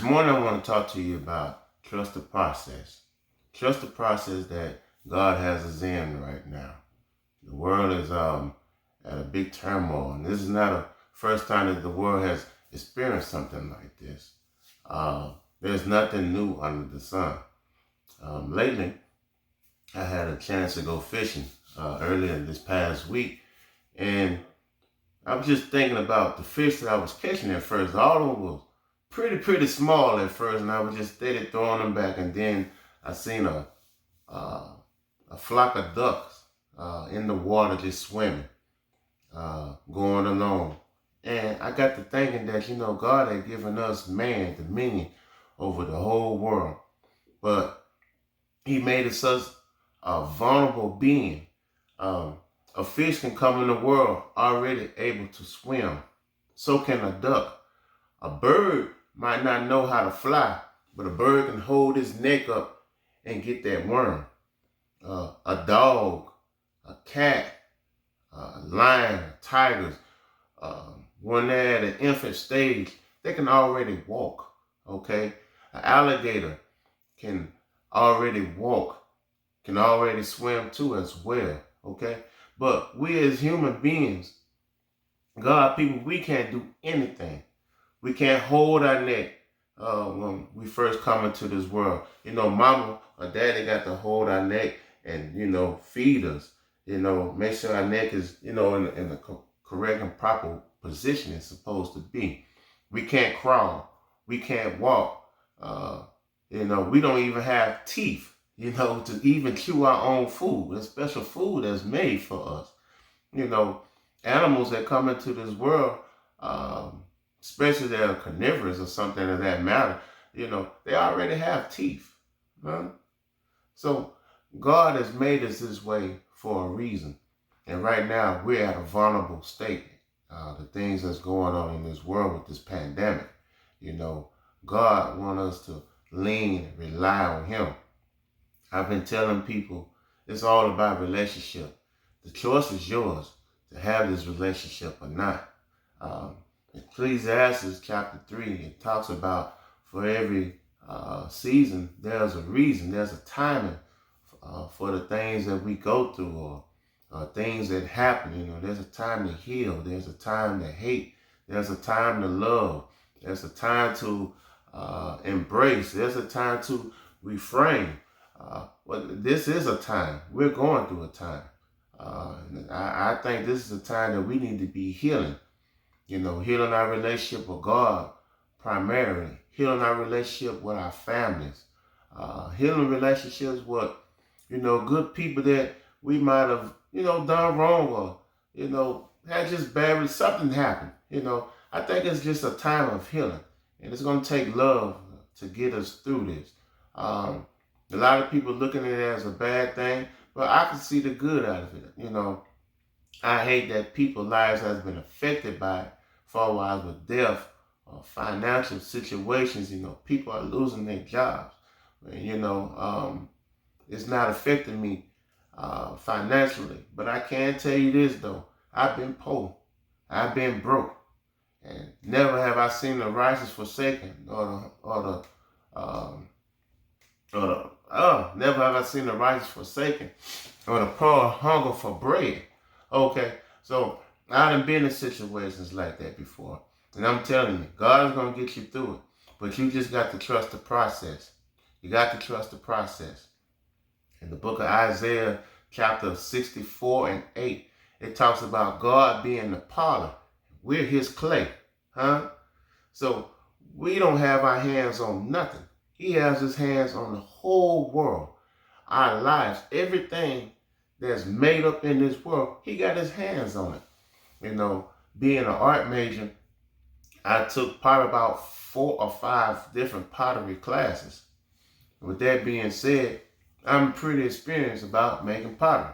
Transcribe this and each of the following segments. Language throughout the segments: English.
morning I want to talk to you about trust the process. Trust the process that God has us in right now. The world is at a big turmoil, and this is not a first time that the world has experienced something like this. There's nothing new under the sun. Lately, I had a chance to go fishing earlier this past week, and I was just thinking about the fish that I was catching at first. All of them was pretty small at first, and I was just steady throwing them back. And then I seen uh, a flock of ducks in the water just swimming, going along. And I got to thinking that, God had given us man dominion over the whole world. But he made us such a vulnerable being. A fish can come in the world already able to swim. So can a duck. A bird might not know how to fly, but a bird can hold his neck up and get that worm. A dog, a cat, a lion, tigers, when they're at an infant stage, they can already walk, okay? An alligator can already walk, can already swim too as well, okay? But we as human beings, God people, we can't do anything. We can't hold our neck when we first come into this world. Mama or daddy got to hold our neck and, feed us. Make sure our neck is, in the correct and proper position it's supposed to be. We can't crawl. We can't walk. We don't even have teeth, to even chew our own food. There's special food that's made for us. Animals that come into this world, especially they're carnivorous or something of that matter, they already have teeth. Huh? So God has made us this way for a reason. And right now we're at a vulnerable state. The things that's going on in this world with this pandemic, God wants us to lean and rely on him. I've been telling people it's all about relationship. The choice is yours to have this relationship or not. Ecclesiastes chapter 3, it talks about for every season, there's a reason, there's a timing for the things that we go through or things that happen. There's a time to heal, there's a time to hate, there's a time to love, there's a time to embrace, there's a time to refrain. This is a time. We're going through a time. I think this is a time that we need to be healing. Healing our relationship with God primarily. Healing our relationship with our families. Healing relationships with, good people that we might have, done wrong or, had just bad, something happened. I think it's just a time of healing. And it's going to take love to get us through this. A lot of people looking at it as a bad thing, but I can see the good out of it. I hate that people's lives has been affected by it, far-wise with death or financial situations. People are losing their jobs. It's not affecting me financially, but I can tell you this though: I've been poor, I've been broke, and never have I seen the righteous forsaken, never have I seen the righteous forsaken, or the poor hunger for bread. Okay, so I done been in situations like that before, and I'm telling you, God is gonna get you through it, but you just got to trust the process. You got to trust the process. In the book of Isaiah, chapter 64 and 8, it talks about God being the potter. We're his clay. Huh? So we don't have our hands on nothing. He has his hands on the whole world. Our lives, everything that's made up in this world, he got his hands on it. Being an art major, I took probably about 4 or 5 different pottery classes. With that being said, I'm pretty experienced about making pottery.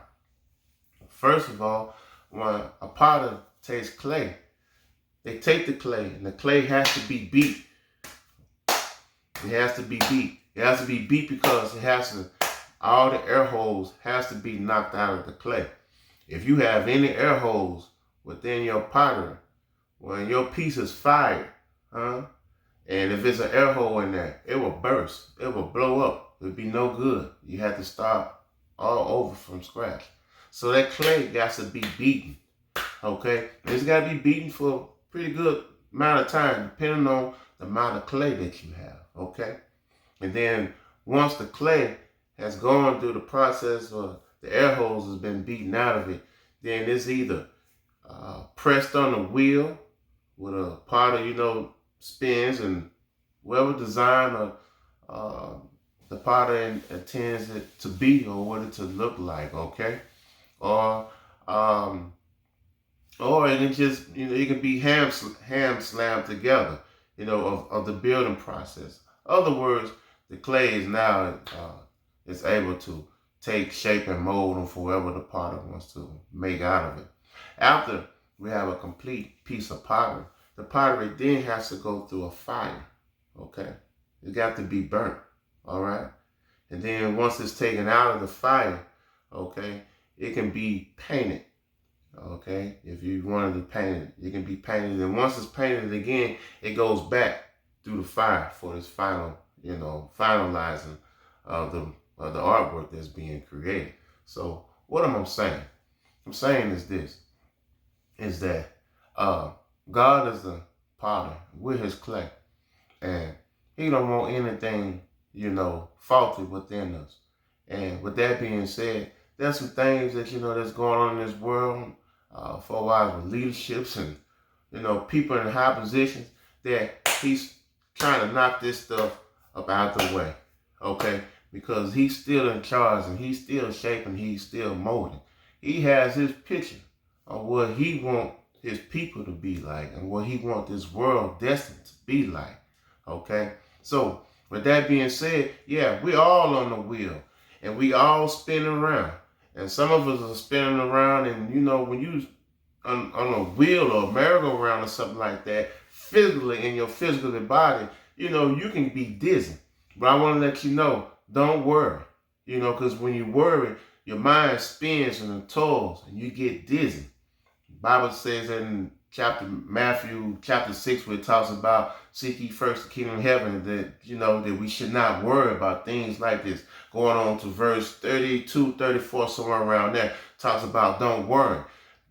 First of all, when a potter takes clay, they take the clay and the clay has to be beat. It has to be beat. It has to be beat because all the air holes has to be knocked out of the clay. If you have any air holes within your pottery, when your piece is fired, And if it's an air hole in there, it will burst. It will blow up. It'll be no good. You have to start all over from scratch. So that clay got to be beaten. Okay? It's got to be beaten for a pretty good amount of time, depending on the amount of clay that you have. Okay? And then once the clay has gone through the process or the air holes has been beaten out of it, then it's either pressed on the wheel with a potter, spins and whatever design or the potter intends it to be or what it to look like, okay? Or it can just, it can be ham slammed together, of the building process. In other words, the clay is now is able to take shape and mold them for whatever the potter wants to make out of it. After we have a complete piece of pottery, the pottery then has to go through a fire, okay? It got to be burnt, all right? And then once it's taken out of the fire, okay, it can be painted, okay? If you wanted to paint it, it can be painted. And once it's painted again, it goes back through the fire for this final, finalizing of the artwork that's being created. So what am I saying? I'm saying is this, is that God is the potter, we're his clay, and he don't want anything, faulty within us. And with that being said, there's some things that, that's going on in this world for a while with leaderships and, people in high positions that he's trying to knock this stuff up out the way, okay? Because he's still in charge and he's still shaping, he's still molding. He has his picture of what he wants his people to be like and what he wants this world destined to be like, okay? So with that being said, yeah, we're all on the wheel and we all spinning around. And some of us are spinning around and, when you on a wheel or a merry-go-round or something like that, physically in your physical body, you can be dizzy. But I want to let you know, don't worry, because when you worry, your mind spins and it toils and you get dizzy. The Bible says in Matthew chapter 6, where it talks about seek ye first the kingdom of heaven, that, that we should not worry about things like this. Going on to verse 32, 34, somewhere around there, talks about don't worry.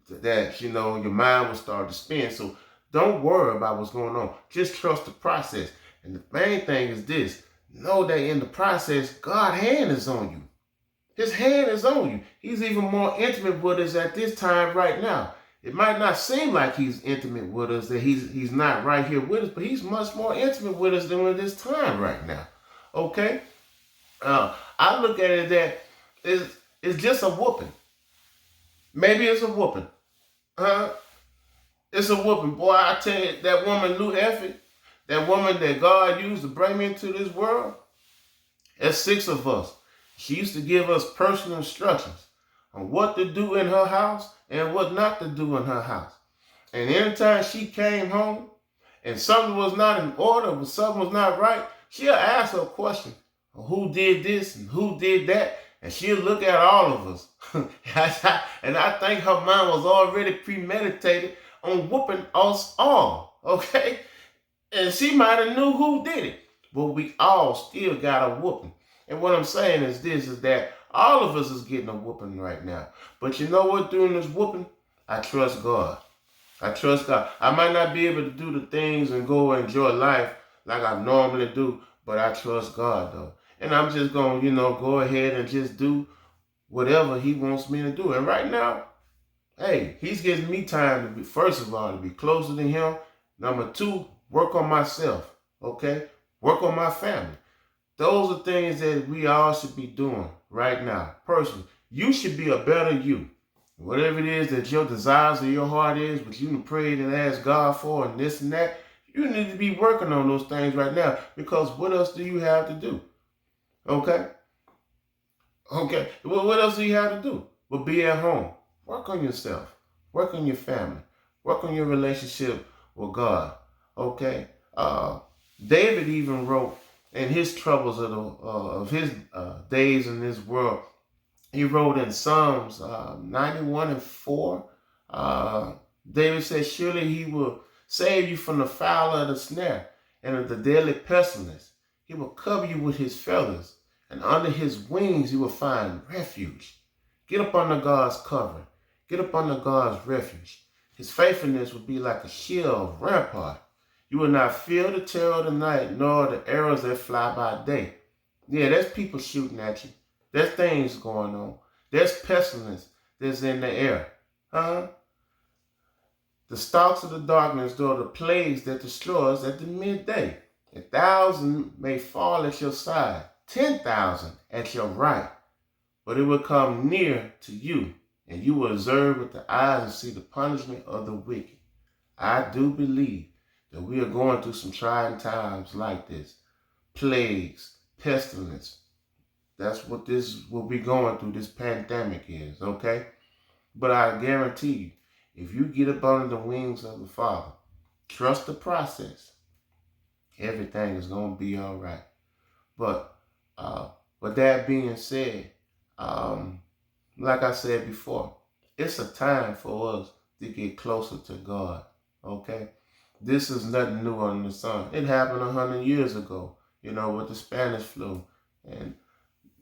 That, your mind will start to spin. So don't worry about what's going on. Just trust the process. And the main thing is this. Know that in the process, God's hand is on you. His hand is on you. He's even more intimate with us at this time right now. It might not seem like he's intimate with us, that he's not right here with us, but he's much more intimate with us than at this time right now. Okay? I look at it that it's just a whooping. Maybe it's a whooping. It's a whooping. Boy, I tell you, that woman, Lou Effie, that woman that God used to bring me into this world, there's 6 of us. She used to give us personal instructions on what to do in her house and what not to do in her house. And anytime she came home and something was not in order, or something was not right, she'll ask her a question. Who did this and who did that? And she'll look at all of us. And I think her mind was already premeditated on whooping us all, okay? And she might have knew who did it, but we all still got a whooping. And what I'm saying is this, is that all of us is getting a whooping right now. But you know what, during this whooping, I trust God. I trust God. I might not be able to do the things and go and enjoy life like I normally do, but I trust God, though. And I'm just going to, go ahead and just do whatever he wants me to do. And right now, hey, he's giving me time to be, first of all, to be closer to him. Number 2, work on myself, okay? Work on my family. Those are things that we all should be doing right now. Personally, you should be a better you. Whatever it is that your desires of your heart is, what you can pray and ask God for and this and that, you need to be working on those things right now, because what else do you have to do? Okay? Okay. Well, what else do you have to do? Well, be at home. Work on yourself. Work on your family. Work on your relationship with God. Okay? David even wrote in his troubles of his days in this world, he wrote in Psalms 91:4, David said, surely he will save you from the foul of the snare and of the deadly pestilence. He will cover you with his feathers, and under his wings you will find refuge. Get up under God's cover. Get up under God's refuge. His faithfulness will be like a shield, rampart. You will not fear the terror of the night, nor the arrows that fly by day. Yeah, there's people shooting at you. There's things going on. There's pestilence that's in the air. Huh? The stalks of the darkness, though the plagues that destroy us at the midday. 1,000 may fall at your side, 10,000 at your right, but it will come near to you, and you will observe with the eyes and see the punishment of the wicked. I do believe that we are going through some trying times like this. Plagues, pestilence. That's what this will be going through, this pandemic is, okay? But I guarantee you, if you get up under the wings of the Father, trust the process, everything is going to be all right. But with that being said, like I said before, it's a time for us to get closer to God, okay? This is nothing new under the sun. It happened 100 years ago, with the Spanish flu. And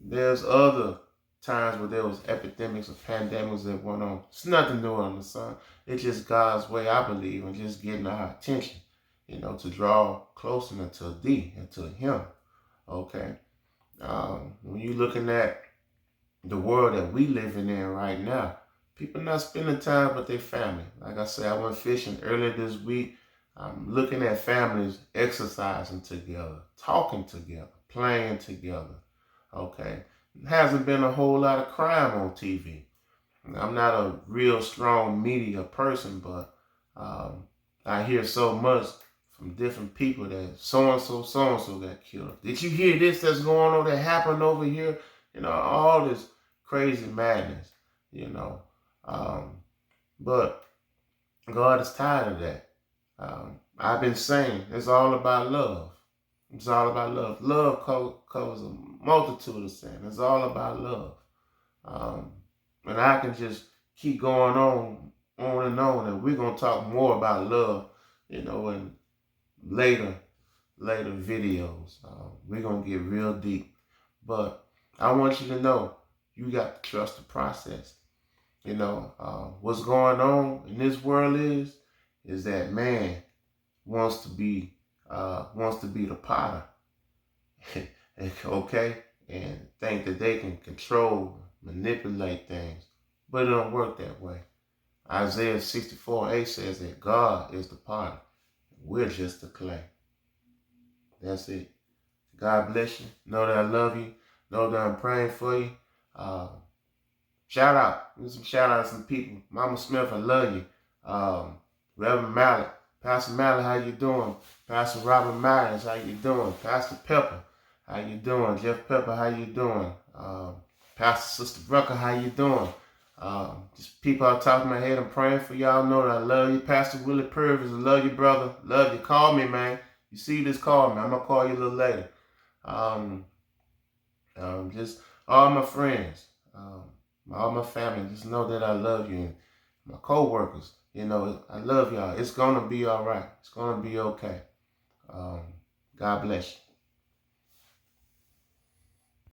there's other times where there was epidemics or pandemics that went on. It's nothing new under the sun. It's just God's way, I believe, and just getting our attention, to draw closer to thee and to him, okay? When you're looking at the world that we living in right now, people not spending time with their family. Like I said, I went fishing earlier this week. I'm looking at families exercising together, talking together, playing together, okay? Hasn't been a whole lot of crime on TV. I'm not a real strong media person, but I hear so much from different people that so-and-so got killed. Did you hear this that's going on that happened over here? All this crazy madness, But God is tired of that. I've been saying it's all about love. It's all about love. Love covers a multitude of sin. It's all about love. And I can just keep going on and on. And we're going to talk more about love, in later videos. We're going to get real deep. But I want you to know you got to trust the process. What's going on in this world is that man wants to be the potter, okay, and think that they can control, manipulate things, but it don't work that way. Isaiah 64:8 says that God is the potter, we're just the clay. That's it. God bless you. Know that I love you. Know that I'm praying for you. Shout out. Give some shout out to some people. Mama Smith, I love you. Reverend Mallett. Pastor Mallett, how you doing? Pastor Robert Myers, how you doing? Pastor Pepper, how you doing? Jeff Pepper, how you doing? Pastor Sister Rucker, how you doing? Just people on top of my head, I'm praying for y'all. Know that I love you. Pastor Willie Purvis, I love you, brother. Love you. Call me, man. You see this, call me. I'm going to call you a little later. Just all my friends, all my family, just know that I love you. And my co-workers, I love y'all. It's going to be all right. It's going to be okay. God bless you.